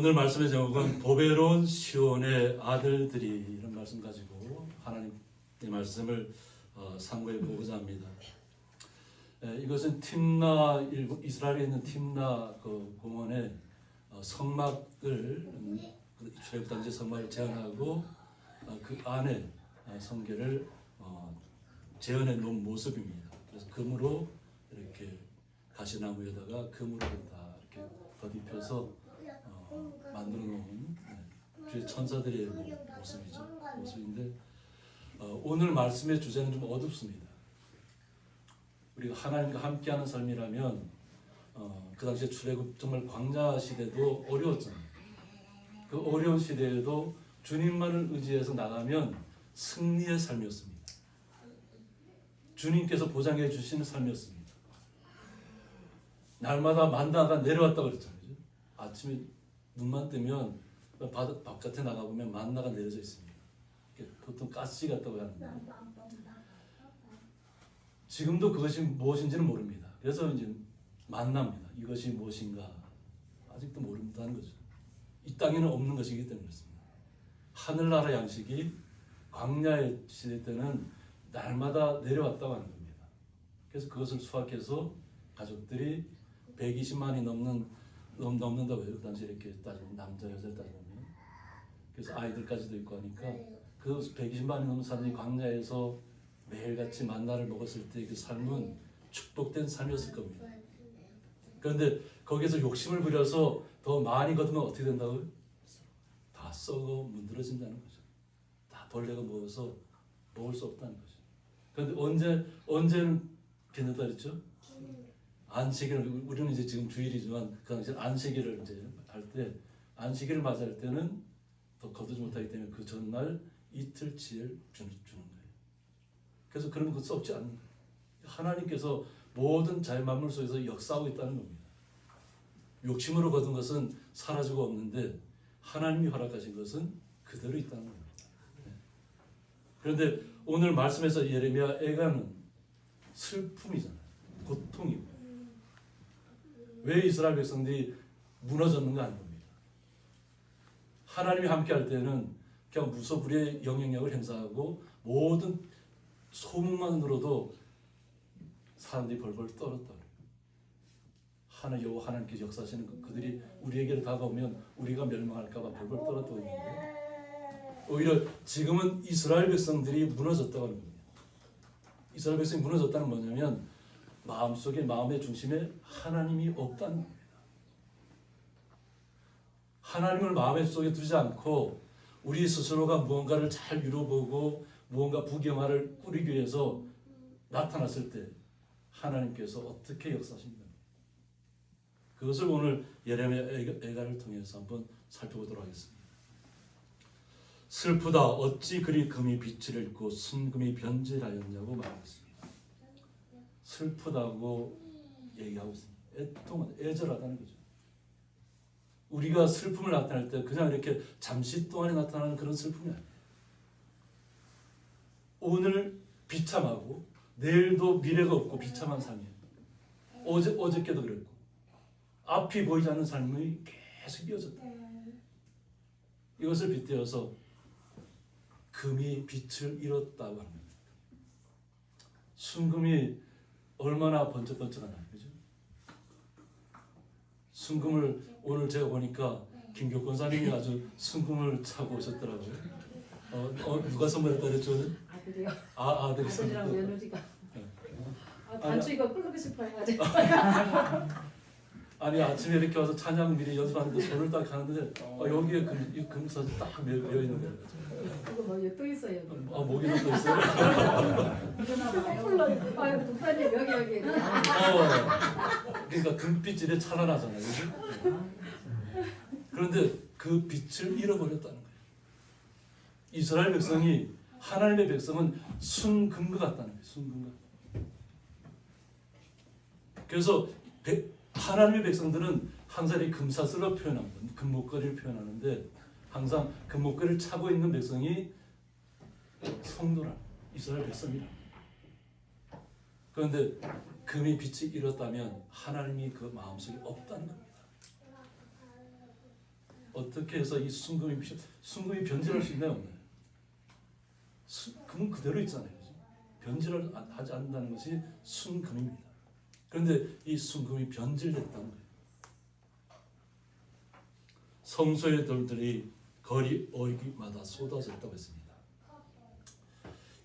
오늘 말씀의 제목은 보배로운 시온의 아들들이, 이런 말씀 가지고 하나님의 말씀을 상고해 보고자 합니다. 이것은 팀나, 이스라엘에 있는 팀나 그 공원의 성막을, 출애굽 당시 성막을 재현하고 그 안에 성계를 재현해 놓은 모습입니다. 그래서 금으로 이렇게 가시나무에다가 금으로 다 이렇게 덧입혀서 만들어 놓은 주의 천사들의 모습인데, 오늘 말씀의 주제는 좀 어둡습니다. 우리가 하나님과 함께하는 삶이라면 그 당시에 출애굽 정말 광야 시대도 어려웠잖아요. 그 어려운 시대에도 주님만을 의지해서 나가면 승리의 삶이었습니다. 주님께서 보장해 주시는 삶이었습니다. 날마다 만나가 내려왔다고 그랬잖아요. 아침에 눈만 뜨면 바깥에 나가보면 만나가 내려져 있습니다. 보통 가시 같다고 하는데, 지금도 그것이 무엇인지는 모릅니다. 그래서 이제 만납니다. 이것이 무엇인가 아직도 모른다는 거죠. 이 땅에는 없는 것이기 때문에 그렇습니다. 하늘나라 양식이 광야의 시대 때는 날마다 내려왔다고 하는 겁니다. 그래서 그것을 수확해서 가족들이 120만이 넘는다고 해요. 그 당시에 이렇게 따지면, 남자 여자를 따지면. 그래서 아이들까지도 있고 하니까 그 120만이 넘는 사람들이 광야에서 매일같이 만나를 먹었을 때 그 삶은 축복된 삶이었을 겁니다. 그런데 거기서 욕심을 부려서 더 많이 거두면 어떻게 된다고요? 다 썩어 문드러진다는 거죠. 다 벌레가 먹어서 먹을 수 없다는 거죠. 그런데 언제는 괜찮다 그랬죠? 안식일을, 우리는 이제 지금 주일이지만 그 당시 안식일을 이제 할 때, 안식일을 맞이할 때는 더 거두지 못하기 때문에 그 전날 이틀치를 주는 거예요. 그래서 그러면 그 썩지 않는 거예요. 하나님께서 모든 자연 만물 속에서 역사하고 있다는 겁니다. 욕심으로 거둔 것은 사라지고 없는데 하나님이 허락하신 것은 그대로 있다는 겁니다. 그런데 오늘 말씀에서 예레미야 애가는 슬픔이잖아요. 고통이고. 왜 이스라엘 백성들이 무너졌는가 하는 겁니다. 하나님이 함께할 때는 그냥 무소불위의 영향력을 행사하고 모든 소문만 들어도 사람들이 벌벌 떨었다. 여호와 하나님께서 역사하시는 그들이 우리에게로 다가오면 우리가 멸망할까봐 벌벌 떨었다고 했는데, 오히려 지금은 이스라엘 백성들이 무너졌다고 하는 겁니다. 이스라엘 백성이 무너졌다는 뭐냐면 마음속에, 마음의 중심에 하나님이 없다는 겁니다. 하나님을 마음의 속에 두지 않고 우리 스스로가 무언가를 잘 이루어보고 무언가 부경화를 꾸리기 위해서 나타났을 때 하나님께서 어떻게 역사하십니까? 그것을 오늘 예레미야 애가를 통해서 한번 살펴보도록 하겠습니다. 슬프다, 어찌 그리 금이 빛을 잃고 순금이 변질하였냐고 말하겠습니다. 슬프다고 얘기하고 있습니다. 애절하다는 거죠. 우리가 슬픔을 나타낼 때 그냥 이렇게 잠시 동안에 나타나는 그런 슬픔이 아니에요. 오늘 비참하고 내일도 미래가 없고 비참한 삶이에요. 어저께도 그랬고 앞이 보이지 않는 삶이 계속 이어졌다. 이것을 빗대어서 금이 빛을 잃었다고 합니다. 순금이 얼마나 번쩍번쩍하나요, 그죠? 순금을 오늘 제가 보니까 김교 권사님이 아주 순금을 차고 오셨더라고요. 누가 선물했다 그랬죠? 아들이요. 아들이 아들이랑 며느리가. 단추 이거 끌고 싶어 해가지고. 아니 아침에 이렇게 와서 찬양 미리 연습하는데 손을 딱 하는데 여기에 금사도 딱 매여 있는 거예요. 이거 뭐 또 있어요. 목에도 또 있어요? 풀로. 아유 목사님 여기. 그러니까 금빛 이래 찬란하잖아요, 그죠? 그런데 그 빛을 잃어버렸다는 거예요. 이스라엘 백성이, 하나님의 백성은 순금과 같다는 거예요. 순금과. 그래서 하나님의 백성들은 항상 이 금사슬로 표현합니다. 금목걸이를 표현하는데 항상 금목걸이를 차고 있는 백성이 성도라, 이스라엘 백성이라. 그런데 금이 빛이 잃었다면 하나님이 그 마음속에 없다는 겁니다. 어떻게 해서 이 순금이 변질할 수 있나요? 없나요? 금은 그대로 있잖아요. 그죠? 변질을 하지 않는다는 것이 순금입니다. 그런데 이 순금이 변질됐다는 거예요. 성소의 돌들이 거리 어귀마다 쏟아졌다고 했습니다.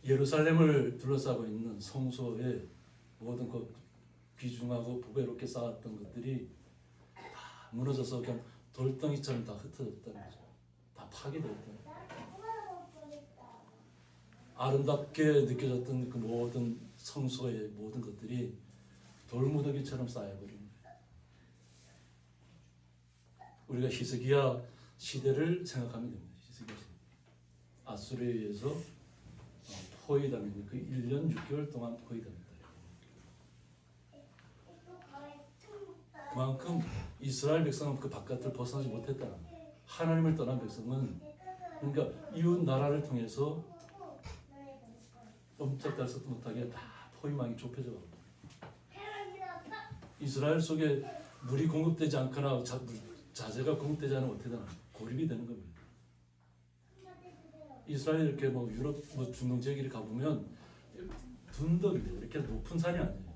예루살렘을 둘러싸고 있는 성소의 모든 그 귀중하고 보배롭게 쌓았던 것들이 다 무너져서 그냥 돌덩이처럼 다 흩어졌다는 거죠. 다 파괴됐다는 거예요. 아름답게 느껴졌던 그 모든 성소의 모든 것들이 돌무더기처럼 쌓여버린 거예요. 우리가 히스기야 시대를 생각하면 됩니다. 히스기야 시대. 아수르에 의해서 포위당했는데 그 1년 6개월 동안 포위당했다. 그만큼 이스라엘 백성은 그 바깥을 벗어나지 못했다. 하나님을 떠난 백성은 그러니까 이웃 나라를 통해서 꼼짝달싹도 못하게 다 포위망이 좁혀져 가고 이스라엘 속에 물이 공급되지 않거나 자재가 공급되지 않으면 어떻게 되나 고립이 되는 겁니다. 이스라엘 이렇게 뭐 유럽 중동 지역에 가보면 둔덕이에요. 이렇게 높은 산이 아니에요.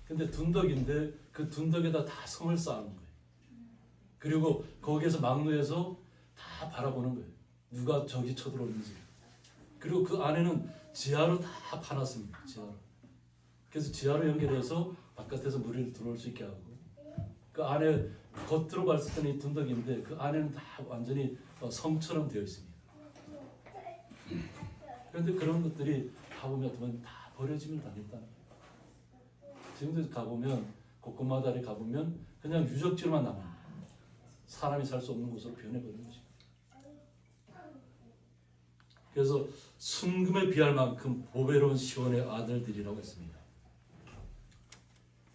근데 둔덕인데 그 둔덕에다 다 성을 쌓는 거예요. 그리고 거기에서 막루에서 다 바라보는 거예요. 누가 저기 쳐들어오는지. 그리고 그 안에는 지하로 다 파놨습니다. 지하로. 그래서 지하로 연결해서 바깥에서 물이 들어올 수 있게 하고 그 안에 겉으로 봤을 때는 이 둔덕인데 그 안에는 다 완전히 성처럼 되어 있습니다. 그런데 그런 것들이 가보면 다 버려짐을 당했다는 거예요. 지금도 가보면 곳곳마다를 가보면 그냥 유적지로만 남아요. 사람이 살 수 없는 곳으로 변해버린 것입니다. 그래서 순금에 비할 만큼 보배로운 시온의 아들들이라고 했습니다.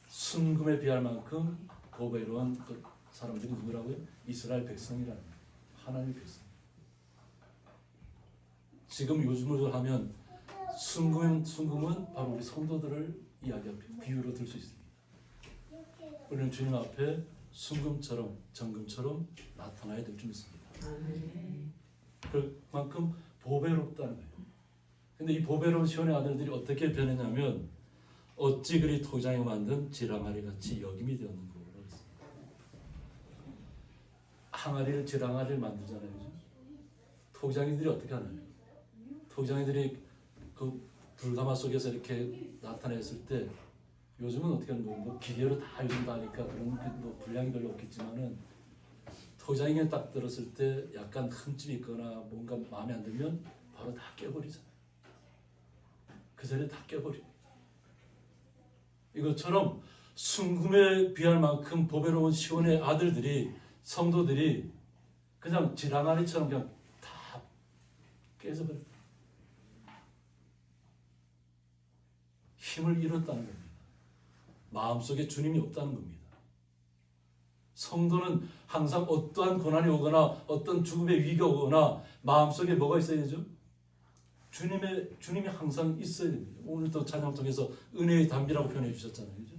순금에 비할 만큼 보배로운 그 사람들이 누구라고요? 이스라엘 백성이라는 거예요. 하나님의 백성. 지금 요즘으로 하면 순금은 바로 우리 성도들을 이야기할 비유로 들 수 있습니다. 우리는 주님 앞에 순금처럼 정금처럼 나타나야 될 줄 믿습니다. 그만큼 보배롭다는 거예요. 근데 이 보배로운 시온의 아들들이 어떻게 변했냐면 어찌 그리 토장에 만든 지랑아리 같이 여김이 되었는고 그랬습니다. 항아리를 지랑아리를 만들잖아요. 그죠? 토장이들이 어떻게 하나요? 토장이들이 그 불가마 속에서 이렇게 나타냈을 때 요즘은 어떻게 하는 거예요? 뭐 기계로 다 요즘 다 하니까 그런 뭐 분량이 별로 없겠지만은 토장에 딱 들었을 때 약간 흠집이 있거나 뭔가 마음에 안 들면 바로 다 깨버리잖아요. 그 자리에 다 깨버립니다. 이것처럼 순금에 비할 만큼 보배로운 시온의 아들들이 성도들이 그냥 지랑아리처럼 그냥 다 깨져버립니다. 힘을 잃었다는 겁니다. 마음속에 주님이 없다는 겁니다. 성도는 항상 어떠한 고난이 오거나 어떤 죽음의 위기가 오거나 마음속에 뭐가 있어야죠? 주님이 항상 있어야 됩니다. 오늘도 찬양 통해서 은혜의 담비라고 표현해 주셨잖아요. 그죠?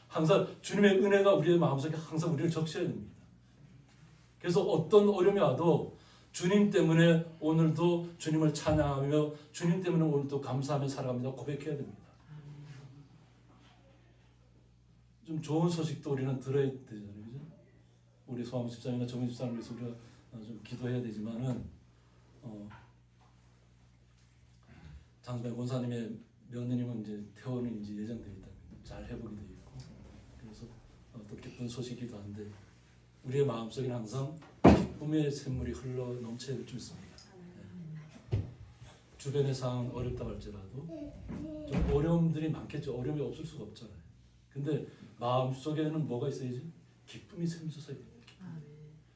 항상 주님의 은혜가 우리의 마음속에 항상 우리를 적셔야 됩니다. 그래서 어떤 어려움이 와도 주님 때문에 오늘도 주님을 찬양하며 주님 때문에 오늘도 감사하며 살아갑니다. 고백해야 됩니다. 좀 좋은 소식도 우리는 들어야 되잖아요. 그죠? 우리 소아무 집사님이나 정민 집사님을 위해서 우리가 좀 기도해야 되지만은 장수배 권사님의 며느님은 이제 퇴원이 이제 예정되어 있다. 잘 회복이 되어 있고 그래서 또 기쁜 소식이기도 한데 우리의 마음속에는 항상 기쁨의 샘물이 흘러 넘쳐야 될 줄 믿습니다. 네. 주변의 상황 어렵다고 할지라도 좀 어려움들이 많겠죠. 어려움이 없을 수가 없잖아요. 근데 마음속에는 뭐가 있어야지? 기쁨이 샘솟아야 됩니다.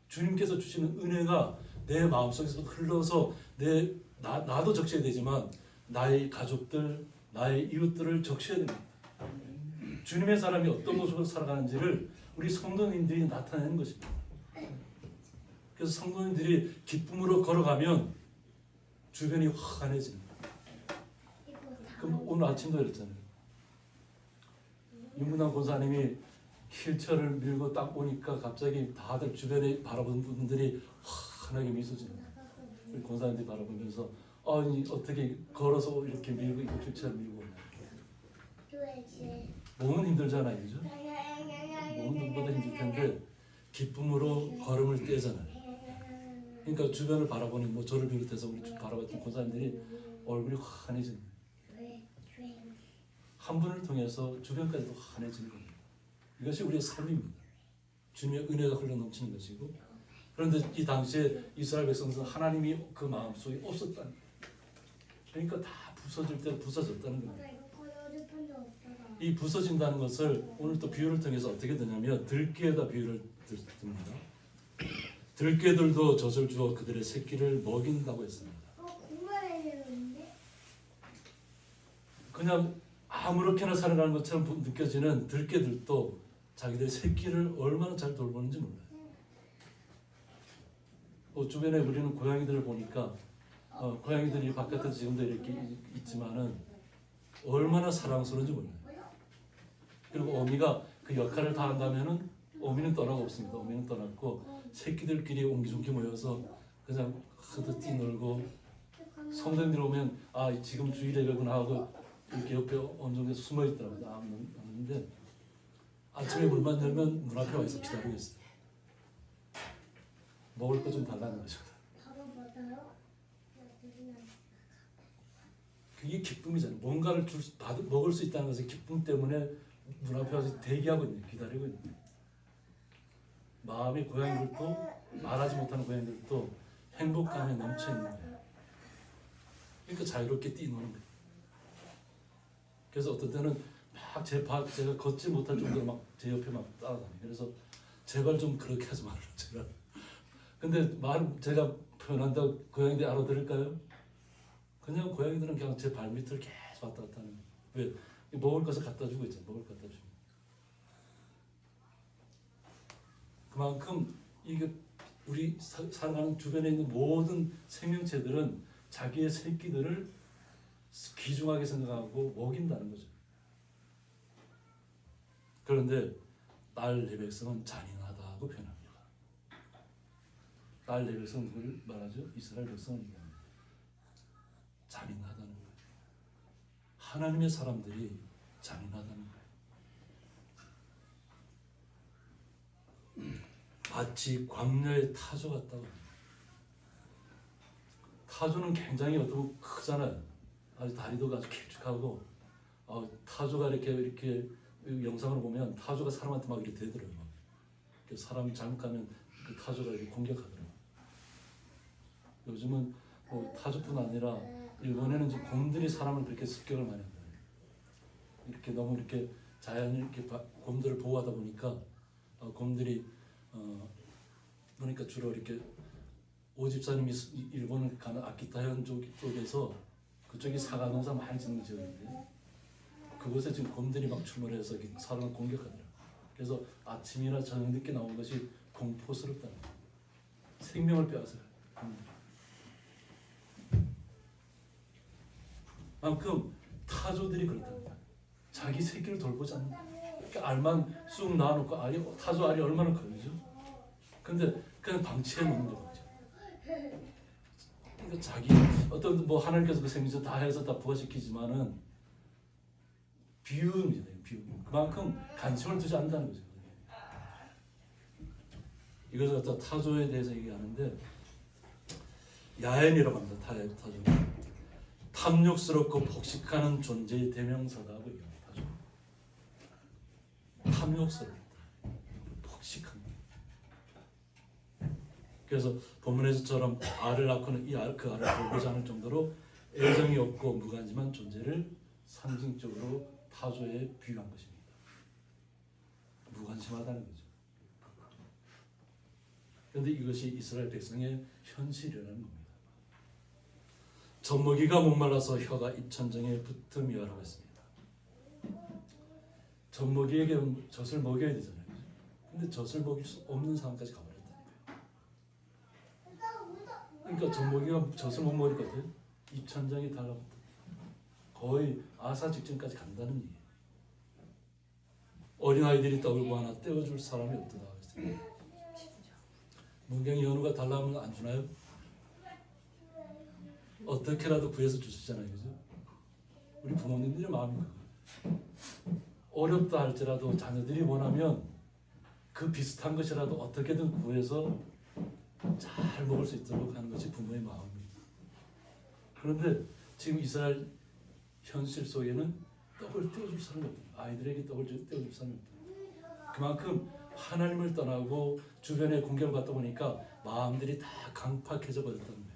주님께서 주시는 은혜가 내 마음속에서 흘러서 나도 적셔야 되지만 나의 가족들, 나의 이웃들을 적셔야 됩니다. 주님의 사람이 어떤 모습으로 살아가는지를 우리 성도님들이 나타내는 것입니다. 그래서 성도님들이 기쁨으로 걸어가면 주변이 환해지는 거예요. 그럼 오늘 아침도 그랬잖아요. 윤문환 권사님이 휠체어를 밀고 딱 보니까 갑자기 다들 주변에 바라보는 분들이 환하게 미소 짓는 우리 권사님들이 바라보면서 어떻게 걸어서 이렇게 밀고 이거 휠체어를 밀고 오냐. 몸은 힘들잖아요, 그죠? 몸은 누구보다 힘들 텐데 기쁨으로 걸음을 떼잖아요. 그러니까 주변을 바라보는 뭐 저를 비롯해서 우리 바라봤던 권사님들이 얼굴이 환해지는 거예요. 한 분을 통해서 주변까지도 환해지는 겁니다. 이것이 우리의 삶입니다. 주님의 은혜가 흘러넘치는 것이고, 그런데 이 당시에 이스라엘 백성들은 하나님이 그 마음속에 없었다는 거예요. 그러니까 다 부서질 때 부서졌다는 겁니다. 이 부서진다는 것을 오늘 또 비유를 통해서 어떻게 되냐면 들깨에다 비유를 듭니다. 들깨들도 젖을 주어 그들의 새끼를 먹인다고 했습니다. 그냥 아무렇게나 살아가는 것처럼 느껴지는 들깨들도 자기들의 새끼를 얼마나 잘 돌보는지 몰라요. 주변에 우리는 고양이들을 보니까 고양이들이 바깥에 지금도 이렇게 있지만은 얼마나 사랑스러운지 몰라요. 그리고 어미가 그 역할을 다 한다면은 어미는 떠나고 없습니다. 어미는 떠났고 새끼들끼리 옹기종기 모여서 그냥 흐드 뛰놀고, 성도님들 오면 지금 주일예배구나 하고 이렇게 옆에 어느 정도 숨어 있더라고요. 없는데 아침에 문만 열면 문 앞에 와 있어 기다리고 있어요. 먹을 거 좀 달라는 거죠. 그게 기쁨이잖아요. 뭔가를 먹을 수 있다는 것은 기쁨 때문에 문 앞에 와서 대기하고 있는, 기다리고 있는. 마음의 고양이들도, 말하지 못하는 고양이들도 행복감에 넘쳐 있는 거예요. 그러니까 자유롭게 뛰노는 거예요. 그래서 어떤 때는 막 제가 걷지 못할 정도로 막 제 옆에 막 따라다니고, 그래서 제발 좀 그렇게 하지 말아요, 제발. 근데 제가 표현한다고 고양이들이 알아들을까요? 그냥 고양이들은 그냥 제 발밑을 계속 왔다 갔다 하는 거예요. 왜? 먹을 것을 갖다 주고 있잖아요. 먹을 것 갖다 주고. 그만큼 이게 우리 살아가는 주변에 있는 모든 생명체들은 자기의 새끼들을 귀중하게 생각하고 먹인다는 거죠. 그런데 딸 내 백성은 잔인하다고 표현합니다. 딸 내 백성은 누구를 말하죠? 이스라엘 백성을 얘기합니다. 잔인하다는 거예요. 하나님의 사람들이 잔인하다는 거예요. 마치 광야의 타조 같다고 합니다. 타조는 굉장히 어떤 크잖아요. 아주 다리도 아주 길쭉하고, 타조가 이렇게 영상으로 보면 타조가 사람한테 막 이렇게 대더라고요. 사람이 잘못 가면 그 타조가 이렇게 공격하더라고요. 요즘은 타조뿐 아니라 일본에는 이제 곰들이 사람을 그렇게 습격을 많이 한다. 이렇게 너무 이렇게 자연이 이렇게 곰들을 보호하다 보니까 곰들이 그러니까 주로 이렇게 오집사님이 일본을 가는 아키타현 쪽에서 그쪽이 사과 농사 많이 짓는 지역인데 그곳에 지금 곰들이 막 출몰해서 사람을 공격하더라고요. 그래서 아침이나 저녁 늦게 나온 것이 공포스럽다는 거예요. 생명을 빼앗아요. 만큼 타조들이 그렇다는 거예요. 자기 새끼를 돌보지 않는 거예요. 알만 쑥 놔놓고 타조 알이 얼마나 커요. 근데 그냥 방치해 놓는 거죠. 그러니까 자기 어떤 뭐 하나님께서 그 생명체 다 해서 다 부활시키지만은 비유입니다. 비유. 그만큼 관심을 두지 않는다는 거죠. 이것을 갖다 타조에 대해서 얘기하는데 야엔이라고 합니다. 타조. 탐욕스럽고 폭식하는 존재의 대명사다고 얘기합니다. 타조. 탐욕스럽다. 폭식한. 그래서 본문에서처럼 알을 낳고는 그 알을 돌보지 않을 정도로 애정이 없고 무관심한 존재를 상징적으로 타조에 비유한 것입니다. 무관심하다는 거죠. 그런데 이것이 이스라엘 백성의 현실이라는 겁니다. 젖먹이가 목말라서 혀가 입천정에 붙음이라고 했습니다. 젖먹이에게 젖을 먹여야 되잖아요. 근데 젖을 먹일 수 없는 상황까지 가버렸다니까요. 그러니까 젖먹이가 젖을 못 먹을 것 같아요. 입천장이 달라붙어 거의 아사 직전까지 간다는 얘기예요. 어린아이들이 떡을 구하나 떼어줄 사람이 없더라. 문경이 연우가 달라면 안 주나요? 어떻게라도 구해서 주시잖아요. 그죠? 우리 부모님들의 마음이 그거예요. 어렵다 할지라도 자녀들이 원하면 그 비슷한 것이라도 어떻게든 구해서 잘 먹을 수 있도록 하는 것이 부모의 마음입니다. 그런데 지금 이스라엘 현실 속에는 떡을 떼어줄 사람이 없다. 아이들에게 떡을 떼어줄 사람이 없다. 그만큼 하나님을 떠나고 주변에 공경을 받다 보니까 마음들이 다 강팍해져 버렸다는 거예요.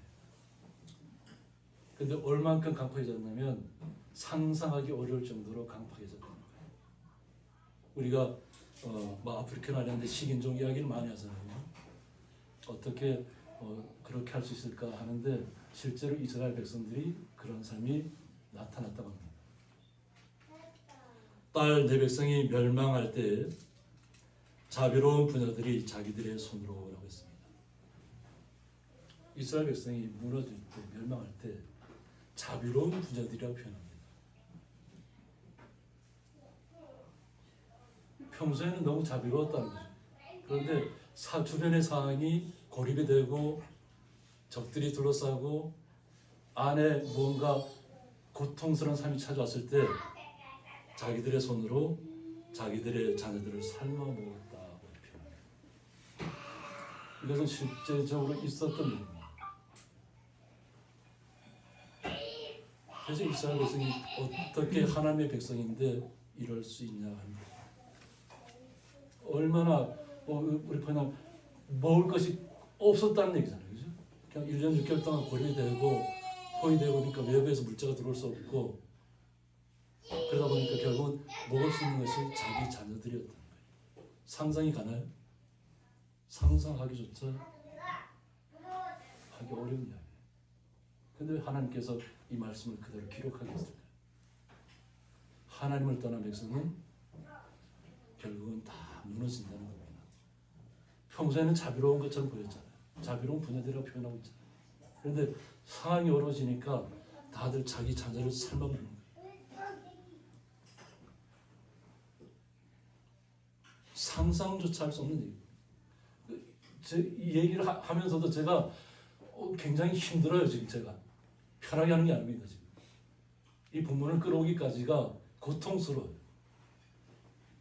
근데 얼만큼 강팍해졌냐면 상상하기 어려울 정도로 강팍해졌다는 거예요. 우리가 아프리카 나라인데 식인종 이야기를 많이 하잖아요. 어떻게 그렇게 할 수 있을까 하는데 실제로 이스라엘 백성들이 그런 삶이 나타났다고 합니다. 딸 내 백성이 멸망할 때 자비로운 부녀들이 자기들의 손으로 라고 했습니다. 이스라엘 백성이 무너질 때, 멸망할 때 자비로운 부녀들이라고 표현합니다. 평소에는 너무 자비로웠다는 거죠. 그런데 주변의 상황이 고립이 되고 적들이 둘러싸고 안에 무언가 고통스러운 삶이 찾아왔을 때 자기들의 손으로 자기들의 자녀들을 삶아 먹었다고 표현합니다. 이것은 실제적으로 있었던 일입니다. 그래서 이스라엘 백성이 어떻게 하나님의 백성인데 이럴 수 있냐 하는 거예요. 얼마나 우리 그냥 먹을 것이 없었다는 얘기잖아요. 그죠? 그냥 1년 6개월 동안 고립이 되고 포위되고 그러니까 외부에서 물자가 들어올 수 없고 그러다 보니까 결국은 먹을 수 있는 것이 자기 자녀들이었다는 거예요. 상상이 가나요? 상상하기조차 하기 어려운 이야기예요. 근데 왜 하나님께서 이 말씀을 그대로 기록하게 했을까요? 하나님을 떠난 백성은 결국은 다 무너진다는 겁니다. 평소에는 자비로운 것처럼 보였잖아요. 자비로운 부녀들이라고 표현하고 있잖아요. 그런데 상황이 어려워지니까 다들 자기 자녀를 삶아먹는 거예요. 상상조차 할 수 없는 얘기예요. 이 얘기를 하면서도 제가 굉장히 힘들어요. 지금 제가 편하게 하는 게 아닙니다. 지금 이 본문을 끌어오기까지가 고통스러워요.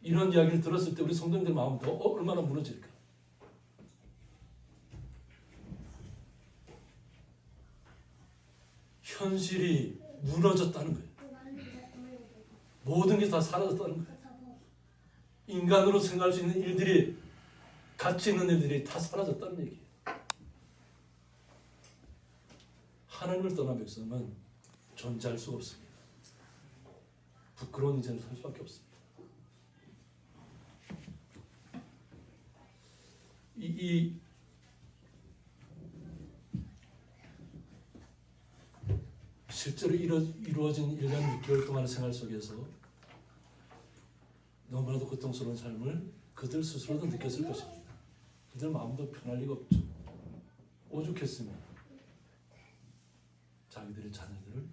이런 이야기를 들었을 때 우리 성도님들 마음도 얼마나 무너질까. 현실이 무너졌다는 거예요. 모든 게 다 사라졌다는 거예요. 인간으로 생각할 수 있는 일들이, 가치 있는 일들이 다 사라졌다는 얘기예요. 하나님을 떠난 백성은 존재할 수가 없습니다. 부끄러운 인생을 살 수밖에 없습니다. 이 실제로 이루어진 1년 6개월 동안의 생활 속에서 너무나도 고통스러운 삶을 그들 스스로도 느꼈을 것입니다. 그들 마음도 편할 리가 없죠. 오죽했으면 자기들의 자녀들을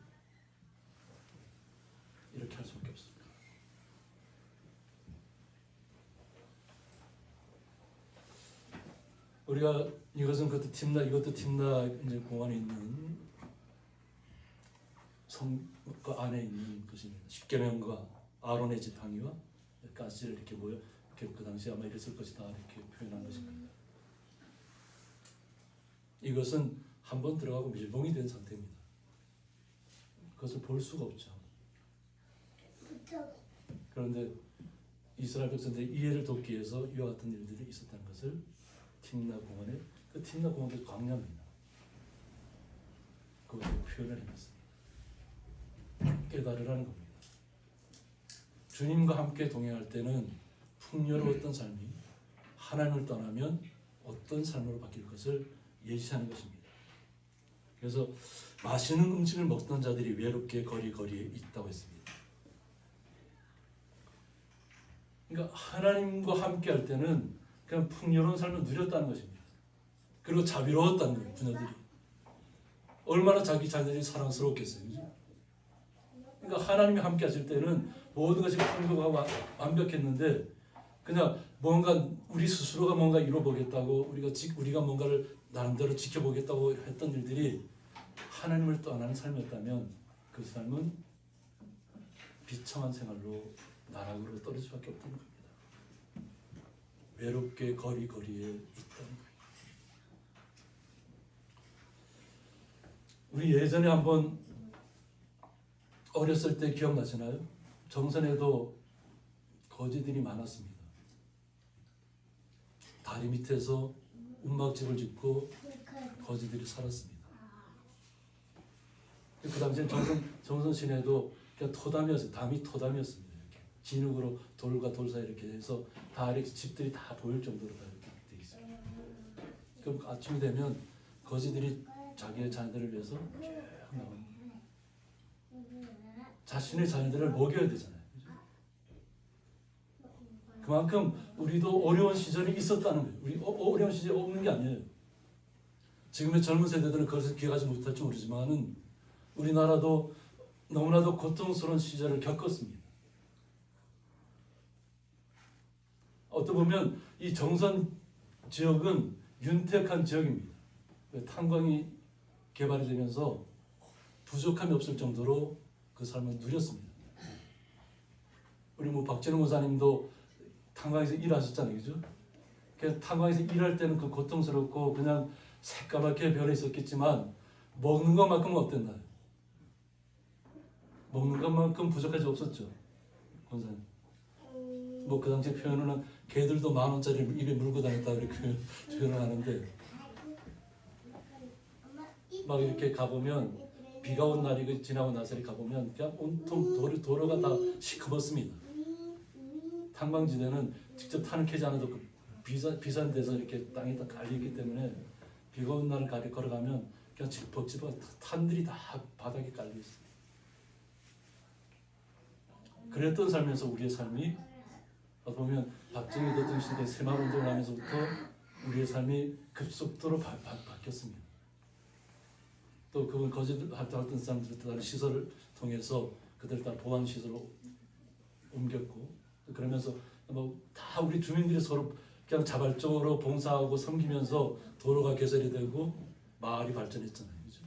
이렇게 할 수밖에 없습니다. 우리가 이것은 그것도 팀나 이것도 팀나 이제 공원에 있는 그 안에 있는 것입니다. 십계명과 아론의 지팡이와 가시를 이렇게 모여 이렇게 그 당시 아마 이랬을 것이다 이렇게 표현한 것입니다. 이것은 한번 들어가고 밀봉이 된 상태입니다. 그것을 볼 수가 없죠. 그런데 이스라엘 백성들의 이해를 돕기 위해서 이와 같은 일들이 있었다는 것을 팀나 공원에 그 팀나 공원도 광야입니다. 그것을 표현을 해놨습니다. 깨달으라는 겁니다. 주님과 함께 동행할 때는 풍요로웠던 삶이 하나님을 떠나면 어떤 삶으로 바뀔 것을 예시하는 것입니다. 그래서 맛있는 음식을 먹던 자들이 외롭게 거리에 있다고 했습니다. 그러니까 하나님과 함께 할 때는 그냥 풍요로운 삶을 누렸다는 것입니다. 그리고 자비로웠다는 거예요. 부녀들이 얼마나 자기 자녀들이 사랑스러웠겠어요. 그죠? 그러니까 하나님이 함께 하실 때는 모든 것이 풍요하고 완벽했는데 그냥 뭔가 우리 스스로가 뭔가 이뤄보겠다고 우리가 뭔가를 나름대로 지켜보겠다고 했던 일들이 하나님을 떠나는 삶이었다면 그 삶은 비참한 생활로 나락으로 떨어질 수밖에 없다는 겁니다. 외롭게 거리거리에 있다는 거예요. 우리 예전에 한번 어렸을 때 기억나시나요? 정선에도 거지들이 많았습니다. 다리 밑에서 움막집을 짓고 거지들이 살았습니다. 그 당시에 정선 시내도 그냥 토담이었어요. 담이 토담이었습니다. 이렇게 진흙으로 돌과 돌 사이 이렇게 해서 다 이렇게 집들이 다 보일 정도로 다 이렇게 돼 있어요. 그럼 아침이 되면 거지들이 자기의 자녀들을 위해서 쭉 나옵니다. 자신의 자녀들을 먹여야 되잖아요. 그만큼 우리도 어려운 시절이 있었다는 거예요. 우리 어려운 시절이 없는 게 아니에요. 지금의 젊은 세대들은 그것을 기억하지 못할지 모르지만은 우리나라도 너무나도 고통스러운 시절을 겪었습니다. 어떻게 보면 이 정선 지역은 윤택한 지역입니다. 탄광이 개발이 되면서 부족함이 없을 정도로 그 삶을 누렸습니다. 우리 박진웅 목사님도 탄광에서 일하셨잖아요, 그죠? 그래서 탄광에서 일할 때는 그 고통스럽고 그냥 새까맣게 변해 있었겠지만 먹는 것만큼은 어땠나요? 먹는 것만큼 부족하지 없었죠, 권사님. 뭐 그 당시 표현은 개들도 10,000원짜리 입에 물고 다녔다 그렇게 표현을 하는데 막 이렇게 가보면 비가 온 날이 지나고 나서 가보면 그냥 온통 도로가 다 시커멓습니다. 탄광지대는 직접 탄을 캐지 않아도 그 비싼 데서 이렇게 땅이 다 갈리기 때문에 비가 온 날을 걸어가면 그냥 지벅지벅 탄들이 다 바닥에 깔려 있습니다. 그랬던 삶에서 우리의 삶이 보면 박정희 대통령 시대 새마을운동을 하면서부터 우리의 삶이 급속도로 바뀌었습니다. 또 그분 거짓 활동했던 사람들 다른 시설을 통해서 그들 다 보안 시설로 옮겼고 그러면서 뭐 다 우리 주민들이 서로 그냥 자발적으로 봉사하고 섬기면서 도로가 개설이 되고 마을이 발전했잖아요, 그죠?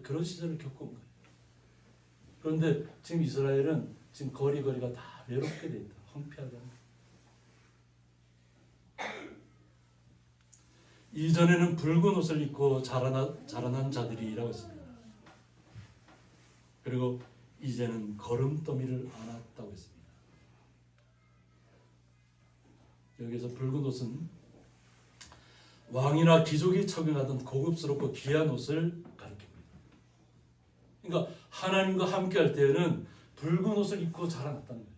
그런 시절을 겪어온 거예요. 그런데 지금 이스라엘은 지금 거리가 다 외롭게 돼 있다, 황폐하다. 이전에는 붉은 옷을 입고 자라난 자들이라고 했습니다. 그리고 이제는 거름더미를 안았다고 했습니다. 여기서 붉은 옷은 왕이나 귀족이 착용하던 고급스럽고 귀한 옷을 가리킵니다. 그러니까 하나님과 함께할 때에는 붉은 옷을 입고 자라났다는 거예요.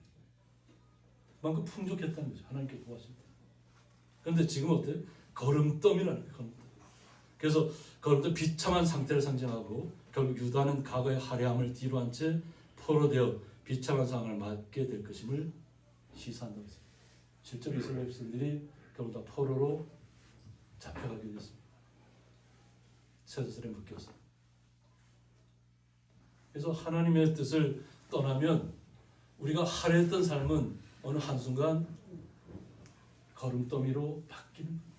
그만큼 풍족했다는 거죠. 하나님께 도와주셨다. 그런데 지금 어때요? 거름더미라는 거예요. 그래서 거름더미 비참한 상태를 상징하고 결국 유다는 과거의 화려함을 뒤로한 채 포로되어 비참한 상황을 맞게 될 것임을 시사한다고 했습니다. 실제로 이스라엘 백성들이 결국 다 포로로 잡혀가게 됐습니다. 쇠사슬에 묶여서. 그래서 하나님의 뜻을 떠나면 우리가 화려했던 삶은 어느 한순간 거름더미로 바뀌는 거예요.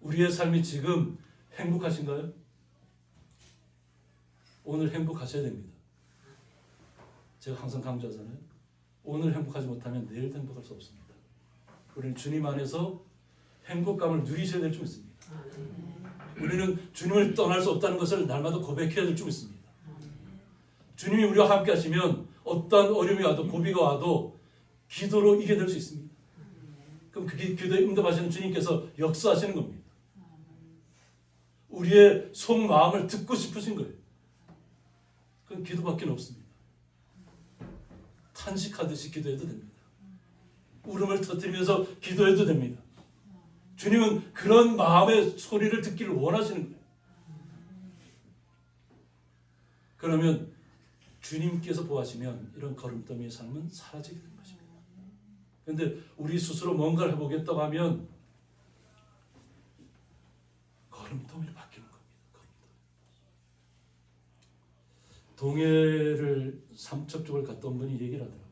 우리의 삶이 지금 행복하신가요? 오늘 행복하셔야 됩니다. 제가 항상 강조하잖아요. 오늘 행복하지 못하면 내일도 행복할 수 없습니다. 우리는 주님 안에서 행복감을 누리셔야 될 줄 믿습니다. 우리는 주님을 떠날 수 없다는 것을 날마다 고백해야 될 줄 믿습니다. 주님이 우리와 함께 하시면 어떠한 어려움이 와도 고비가 와도 기도로 이겨낼 수 있습니다. 그럼 그게 기도에 응답하시는 주님께서 역사하시는 겁니다. 우리의 속마음을 듣고 싶으신 거예요. 그건 기도밖에 없습니다. 탄식하듯이 기도해도 됩니다. 울음을 터뜨리면서 기도해도 됩니다. 주님은 그런 마음의 소리를 듣기를 원하시는 거예요. 그러면 주님께서 보아시면 이런 거름더미의 삶은 사라지게 되는 것입니다. 그런데 우리 스스로 뭔가를 해보겠다고 하면 거름더미로 바뀌는 겁니다. 동해를 삼척 쪽을 갔다 온 분이 얘기를 하더라고요.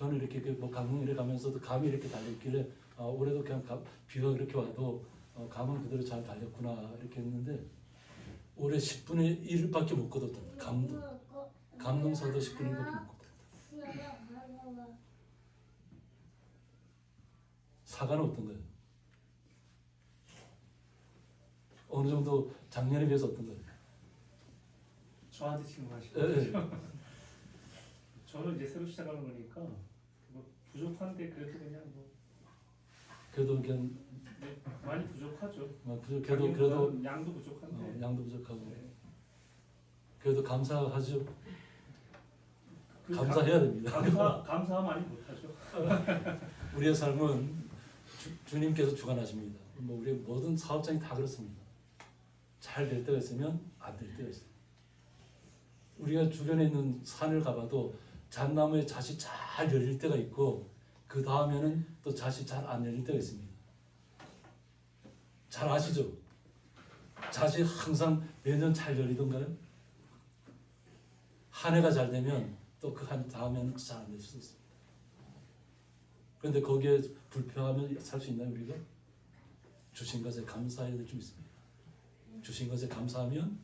저는 이렇게 뭐 강릉에 가면서도 감이 이렇게 달려있길래 올해도 그냥 비가 그렇게 와도 감은 그대로 잘 달렸구나 이렇게 했는데 올해 10분의 1밖에 못 걷었던 감동사도 10분의 1밖에 못 걷었다. 사과는 어떤 거예요? 어느 정도 작년에 비해서 어떤 거예요? 저한테 지금 하시고 예, 예. 저는 이제 새로 시작하는 거니까 뭐 부족한데 그래도 그냥 뭐 그래도 그냥 네, 많이 부족하죠. 부족해도 그래도 양도 부족한데 양도 부족하고 네. 그래도 감사하죠. 그 감사해야 됩니다. 감사 많이 못하죠. 우리의 삶은 주님께서 주관하십니다. 뭐 우리 모든 사업장이 다 그렇습니다. 잘 될 때가 있으면 안 될 때가 있어요. 우리가 주변에 있는 산을 가봐도 잣나무에 잣이 잘 열릴 때가 있고 그 다음에는 또 잣이 잘 안 열릴 때가 있습니다. 잘 아시죠? 잣이 항상 매년 잘 열리던가요? 한 해가 잘 되면 또 그 한 다음에는 잘 안 될 수도 있습니다. 그런데 거기에 불평하면 살 수 있나요 우리가? 주신 것에 감사해야 될 줄 믿습니다. 주신 것에 감사하면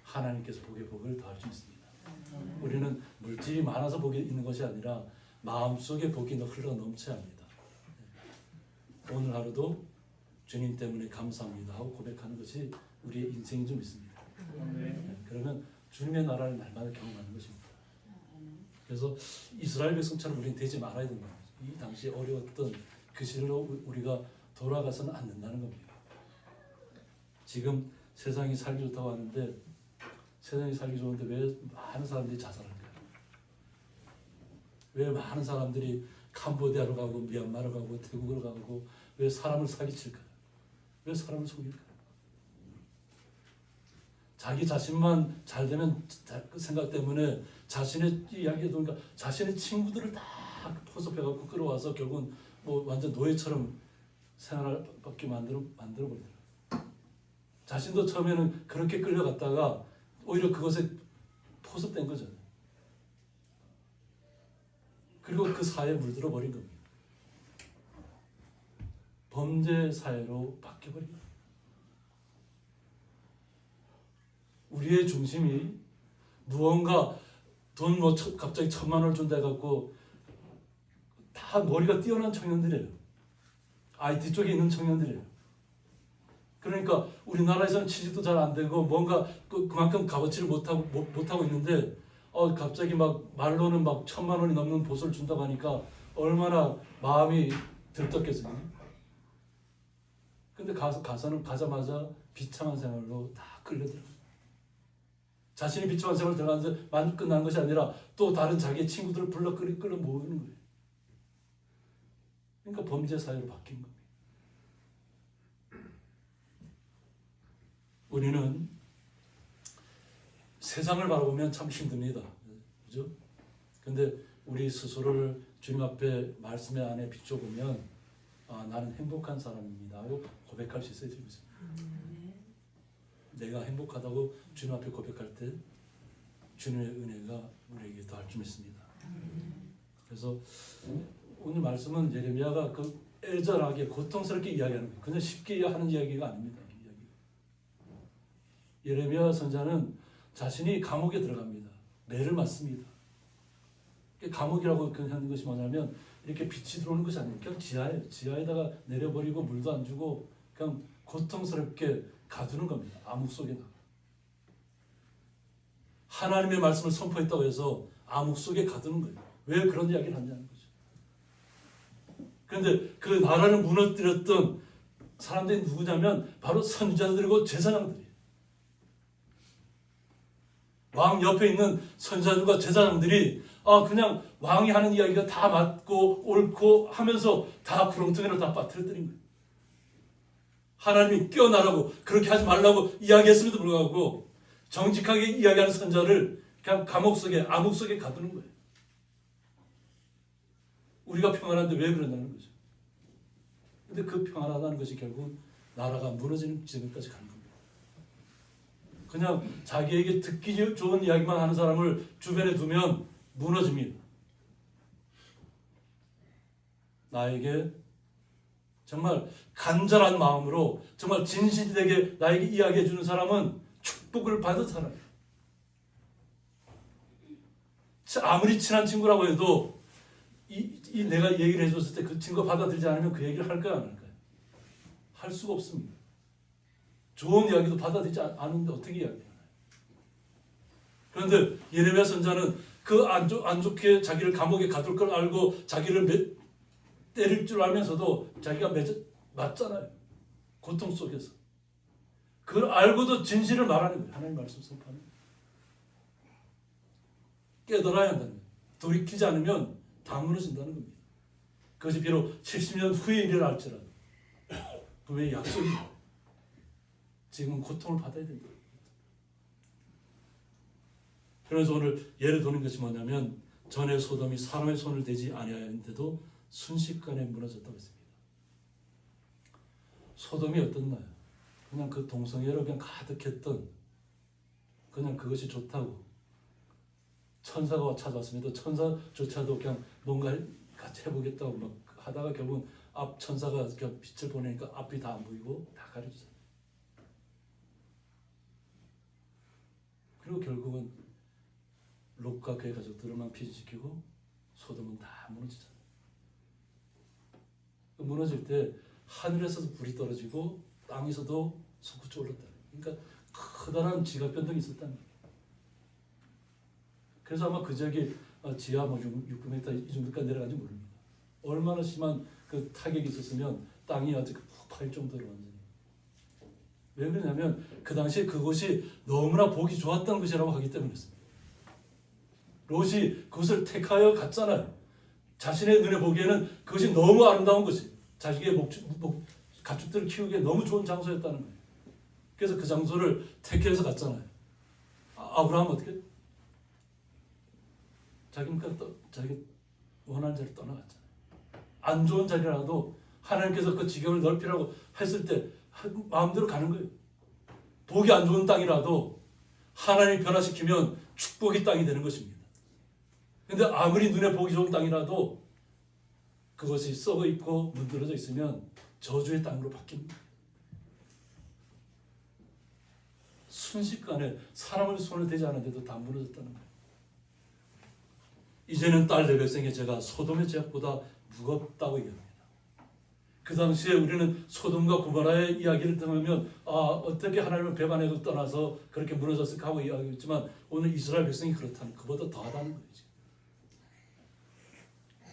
하나님께서 복에 복을 더할 줄 믿습니다. 우리는 물질이 많아서 복이 있는 것이 아니라 마음속에 복이 흘러 넘쳐야 합니다. 오늘 하루도 주님 때문에 감사합니다 하고 고백하는 것이 우리의 인생인 줄 믿습니다. 그러면 주님의 나라를 날마다 경험하는 것입니다. 그래서 이스라엘 백성처럼 우리는 되지 말아야 된다. 이 당시에 어려웠던 그 시절로 우리가 돌아가서는 안 된다는 겁니다. 지금 세상이 살기 좋다고 하는데 세상이 살기 좋은데 왜 많은 사람들이 자살할까요? 왜 많은 사람들이 캄보디아로 가고 미얀마로 가고 태국으로 가고 왜 사람을 사기칠까요? 왜 사람을 속일까요? 자기 자신만 잘 되면 그 생각 때문에 자신의 이야기에 보니까 자신의 친구들을 다 포섭해갖고 끌어와서 결국은 뭐 완전 노예처럼 생활할 밖에 만들어 버리더라고요. 자신도 처음에는 그렇게 끌려갔다가 오히려 그것에 포섭된 거죠. 그리고 그 사회에 물들어 버린 겁니다. 범죄 사회로 바뀌어버린 겁니다. 우리의 중심이 무언가 돈 뭐 갑자기 1,000만 원을 준다 해갖고 다 머리가 뛰어난 청년들이에요. IT 쪽에 있는 청년들이에요. 그러니까 우리나라에서는 취직도 잘 안 되고 뭔가 그만큼 값어치를 못하고 있는데 갑자기 막 말로는 막 1,000만 원이 넘는 보수를 준다고 하니까 얼마나 마음이 들떴겠어요. 근데 가자마자 비참한 생활로 다 끌려들어요. 자신이 비참한 생활을 들어가는데 만 끝난 것이 아니라 또 다른 자기의 친구들을 불러 끌어 모으는 거예요. 그러니까 범죄 사회로 바뀐 겁니다. 우리는 세상을 바라보면 참 힘듭니다. 그죠? 근데 우리 스스로를 주님 앞에 말씀의 안에 비춰보면 나는 행복한 사람입니다 하고 고백할 수 있어야 됩니다. 내가 행복하다고 주님 앞에 고백할 때 주님의 은혜가 우리에게 더할 줄 믿습니다. 그래서 오늘 말씀은 예레미야가 그 애절하게 고통스럽게 이야기하는 거예요. 그냥 쉽게 하는 이야기가 아닙니다. 예레미야 선자는 자신이 감옥에 들어갑니다. 매를 맞습니다. 감옥이라고 하는 것이 뭐냐면 이렇게 빛이 들어오는 것이 아니에요. 그냥 지하에다가 내려버리고 물도 안 주고 그냥 고통스럽게 가두는 겁니다. 암흑 속에다가. 하나님의 말씀을 선포했다고 해서 암흑 속에 가두는 거예요. 왜 그런 이야기를 하냐는 거죠. 그런데 그 나라를 무너뜨렸던 사람들이 누구냐면 바로 선지자들이고 제사장들이에요. 왕 옆에 있는 선지자들과 제사장들이 그냥 왕이 하는 이야기가 다 맞고 옳고 하면서 다 구렁텅이로 다 빠뜨려뜨린 거예요. 하나님이 깨어나라고 그렇게 하지 말라고 이야기했음에도 불구하고 정직하게 이야기하는 선자를 그냥 감옥 속에 암흑 속에 가두는 거예요. 우리가 평안한데 왜 그러냐는 거죠. 근데 그 평안하다는 것이 결국 나라가 무너지는 지점까지 가는 겁니다. 그냥 자기에게 듣기 좋은 이야기만 하는 사람을 주변에 두면 무너집니다. 나에게 정말 간절한 마음으로 정말 진실되게 나에게 이야기해 주는 사람은 축복을 받은 사람이에요. 아무리 친한 친구라고 해도 이 내가 얘기를 해줬을 때 그 친구가 받아들이지 않으면 그 얘기를 할까요, 안 할까요? 할 수가 없습니다. 좋은 이야기도 받아들이지 않는데 어떻게 이야기하나요? 그런데 예레미야 선자는 그 안 좋게 자기를 감옥에 가둘 걸 알고 자기를 때릴 줄 알면서도 자기가 맞잖아요. 고통 속에서. 그걸 알고도 진실을 말하는 거예요. 하나님 말씀 선포하는 거예요. 깨달아야 한다는 거예요. 돌이키지 않으면 다 무너진다는 겁니다. 그것이 비록 70년 후에 일어날지라도 그의 약속이죠. 지금 고통을 받아야 된다. 그래서 오늘 예를 드는 것이 뭐냐면 전에 소돔이 사람의 손을 대지 아니하였는데도 순식간에 무너졌다고 했습니다. 소돔이 어떻나요? 그냥 그 동성애로 그냥 가득했던 그냥 그것이 좋다고 천사가 찾아왔습니다. 천사조차도 그냥 뭔가 같이 해보겠다고 막 하다가 결국은 앞 천사가 그냥 빛을 보내니까 앞이 다 안 보이고 다 가려지잖아요. 그리고 결국은 롯과 그의 가족들만 피신시키고 소돔은 다 무너지잖아요. 무너질 때 하늘에서도 불이 떨어지고 땅에서도 솟구쳐 올랐다. 그러니까 커다란 지각 변동이 있었다는 거예요. 그래서 아마 그 지역이 지하 600m 이 정도까지 내려간지 모릅니다. 얼마나 심한 그 타격이 있었으면 땅이 아주 폭파할 정도로 완전히. 왜 그러냐면 그 당시에 그곳이 너무나 보기 좋았던 것이라고 하기 때문이었습니다. 롯이 그것을 택하여 갔잖아요. 자신의 눈에 보기에는 그것이 너무 아름다운 것이 자기의 가축들을 키우기에 너무 좋은 장소였다는 거예요. 그래서 그 장소를 택해서 갔잖아요. 아브라함 어떻게? 자기 원하는 자리를 떠나갔잖아요. 안 좋은 자리라도 하나님께서 그 지경을 넓히라고 했을 때 마음대로 가는 거예요. 보기 안 좋은 땅이라도 하나님이 변화시키면 축복의 땅이 되는 것입니다. 근데 아무리 눈에 보기 좋은 땅이라도 그것이 썩어 있고 문드러져 있으면 저주의 땅으로 바뀝니다. 순식간에 사람을 손을 대지 않았는데도 다 무너졌다는 거예요. 이제는 딸 내 백성의 죄가 소돔의 죄악보다 무겁다고 얘기합니다. 그 당시에 우리는 소돔과 고모라의 이야기를 들으면 어떻게 하나님을 배반해도 떠나서 그렇게 무너졌을까 하고 이야기했지만 오늘 이스라엘 백성이 그렇다는 그보다 더하다는 거예요.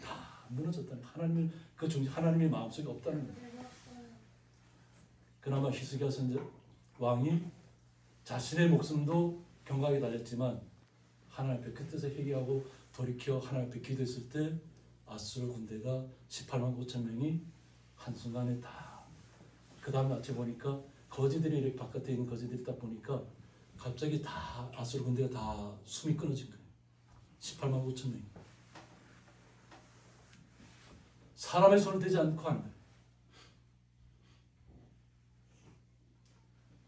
다 무너졌다는 하나님의 그 중심 하나님의 마음속에 없다는 거예요. 그나마 히스기야 선지 왕이 자신의 목숨도 경각에 달렸지만 하나님 앞에 그 뜻에 회개하고 돌이켜 하나님 앞에 기도했을 때 아수르 군대가 18만 5천 명이 한순간에 다 그 다음에 아침에 보니까 거지들이 이렇게 바깥에 있는 거지들이 딱 보니까 갑자기 다 아수르 군대가 다 숨이 끊어진 거예요. 18만 5천 명이 사람의 손을 대지 않고 하는 거예요.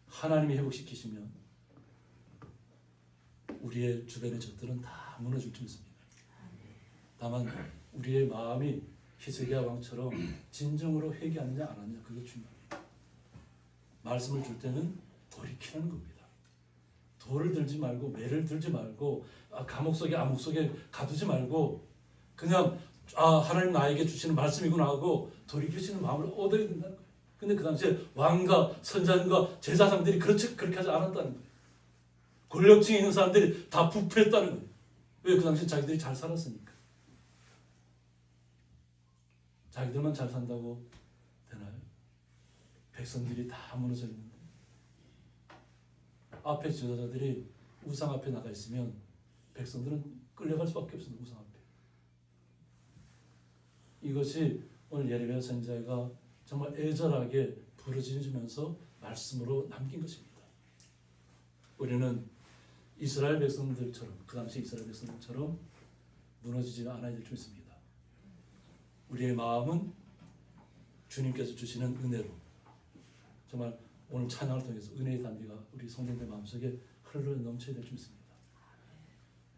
하나님이 회복시키시면 우리의 주변의 적들은 다 무너질 줄 믿습니다. 다만 우리의 마음이 히스기야 왕처럼 진정으로 회개하느냐 안 하느냐 그게 중요합니다. 말씀을 줄 때는 돌이키는 겁니다. 돌을 들지 말고 매를 들지 말고 감옥 속에 암흑 속에 가두지 말고 그냥 하나님 나에게 주시는 말씀이구나 하고 돌이키시는 마음을 얻어야 된다는 거예요. 근데 그 당시에 왕과 선장과 제사장들이 그렇게 하지 않았다는 거예요. 권력층에 있는 사람들이 다 부패했다는 거예요. 왜? 그 당시에 자기들이 잘 살았으니까. 자기들만 잘 산다고 되나요? 백성들이 다 무너져 있는데 앞에 지도자들이 우상 앞에 나가 있으면 백성들은 끌려갈 수밖에 없습니다. 우상 앞에. 이것이 오늘 예레미야 선지자가 정말 애절하게 부르짖으면서 말씀으로 남긴 것입니다. 우리는 이스라엘 백성들처럼 그 당시 이스라엘 백성들처럼 무너지지 않아야 될 줄 믿습니다. 우리의 마음은 주님께서 주시는 은혜로 정말 오늘 찬양을 통해서 은혜의 단비가 우리 성도님의 마음속에 흘러 넘쳐야 될 줄 믿습니다.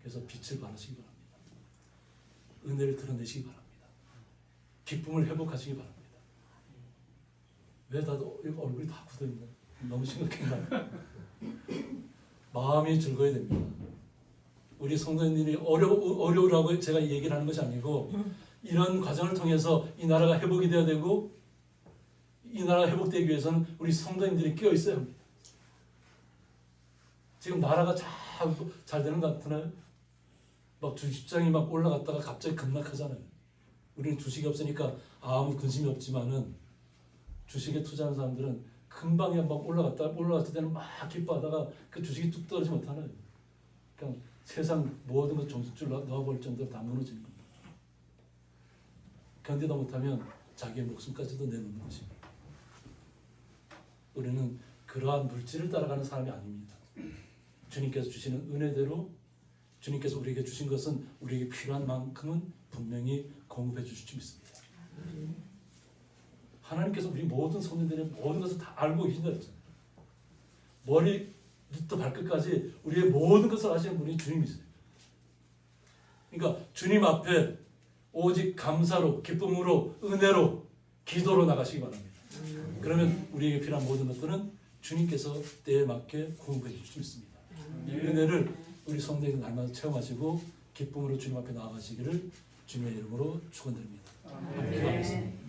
그래서 빛을 발하시기 바랍니다. 은혜를 드러내시기 바랍니다. 기쁨을 회복하시기 바랍니다. 왜 다들 얼굴이 다 굳어있나? 너무 심각한가? 마음이 즐거워야 됩니다. 우리 성도님들이 어려우라고 제가 얘기를 하는 것이 아니고 이런 과정을 통해서 이 나라가 회복이 되어야 되고 이 나라가 회복되기 위해서는 우리 성도님들이 끼어 있어야 합니다. 지금 나라가 잘 되는 것 같으나요? 막 주식장이 막 올라갔다가 갑자기 급락하잖아요. 우리는 주식이 없으니까 아무 근심이 없지만은 주식에 투자하는 사람들은 금방에 막 올라갔을 때는 막 기뻐하다가 그 주식이 뚝 떨어지지 못하나요? 그냥 세상 모든 것 종식줄 넣어버릴 정도로 다 무너지는 겁니다. 견디다 못하면 자기의 목숨까지도 내놓는 것입니다. 우리는 그러한 물질을 따라가는 사람이 아닙니다. 주님께서 주시는 은혜대로 주님께서 우리에게 주신 것은 우리에게 필요한 만큼은 분명히 공급해 주실 줄 믿습니다. 하나님께서 우리 모든 성도들의 모든 것을 다 알고 계신다 했잖아요. 머리부터 발끝까지 우리의 모든 것을 아시는 분이 주님이세요. 그러니까 주님 앞에 오직 감사로, 기쁨으로, 은혜로, 기도로 나가시기 바랍니다. 그러면 우리에게 필요한 모든 것들은 주님께서 때에 맞게 공급해 주실 수 있습니다. 이 은혜를 우리 성도들 날마다 체험하시고 기쁨으로 주님 앞에 나아가시기를 주님의 이름으로 축원드립니다. 기도하겠습니다.